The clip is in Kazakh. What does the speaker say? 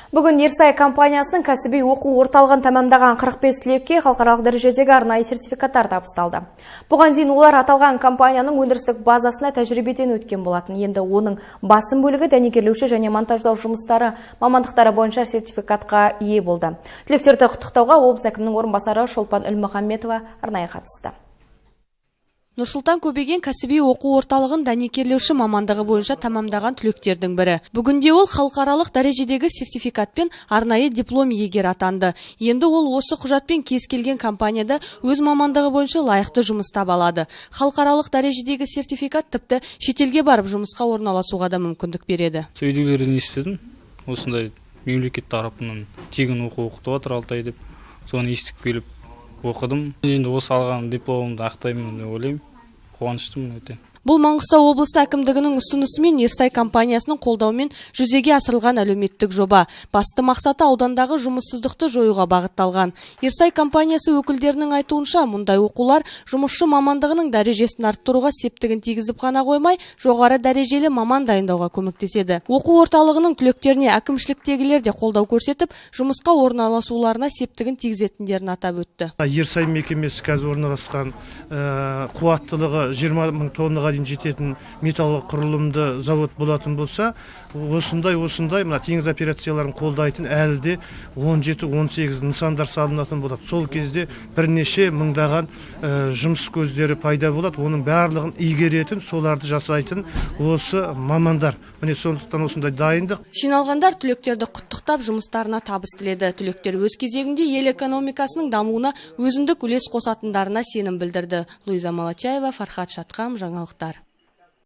Бүгін Ерсай компаниясының кәсіби оқу орталығын тәмамдаған 45 түлекке халықаралық дәрежедегі арнайы сертификаттар табысталды. Бұған дейін олар аталған компанияның өндірістік базасына тәжірибеден өткен болатын. Енді оның басым бөлігі дәнекерлеуші және монтаждау жұмыстары мамандықтары бойынша сертификатқа ие болды. Түлектерді құттықтауға облыс әкімінің орынбасары Шолпан Үлмұхамметова арнайы қатысты. Нұрсұлтан Көбеген кәсіби оқу орталығын дәнекерлеуші мамандығы бойынша тамамдаған түлектердің бірі. Бүгінде ол халықаралық дәрежедегі сертификатпен арнайы диплом иегері атанды. Енді ол осы құжатпен кез келген компанияда өз мамандығы бойынша лайықты жұмыс таба алады. Халықаралық дәрежедегі сертификат тіпті шетелге барып жұмысқа орналасуға да мүмкіндік береді. Сөйдегілерден естідім. Осындай мемлекет тарапынан тегін оқу оқытып жатыр 6 ай деп. Соны естіп келіп оқыдым. Енді осы алған дипломымды ақтаймын деп ойлаймын. Қуаныштымын өте. Бұл Маңғыстау облысы әкімдігінің ұсынысымен Ерсай компаниясының қолдауымен жүзеге асырылған әлеуметтік жоба. Басты мақсаты аудандағы жұмыссыздықты жоюға бағытталған. Ерсай компаниясы өкілдерінің айтуынша, мұндай оқулар жұмысшы мамандығының дәрежесін арттыруға септігін тигізіп қана қоймай, жоғары дәрежелі маман дайындауға көмектеседі. Оқу орталығының түлектеріне әкімшіліктегілер де қолдау көрсетіп, жұмысқа орналасуларына септігін тигізетіндерін атап өтті. Ерсай мекемесі қазір орналасқан қуаттылығы 20 мың тоннаға дейін жететін металлық құрылымды завод болатын болса, осындай мына теңіз операцияларын қолдайтын әлі де 17-18 нысандар салынатын болады. Сол кезде бірнеше мыңдаған жұмыс көздері пайда болады. Оның барлығын игеретін, соларды жасайтын осы мамандар. Міне сондықтан осындай дайындық. Жиналғандар түлектерді құттықтап, жұмыстарына табыс тіледі. Түлектер өз кезегінде ел экономикасының дамуына өзіндік үлес қосатындарына сенім білдірді. Луиза Малачаева, Фархат Шатқам, жаңалықтар.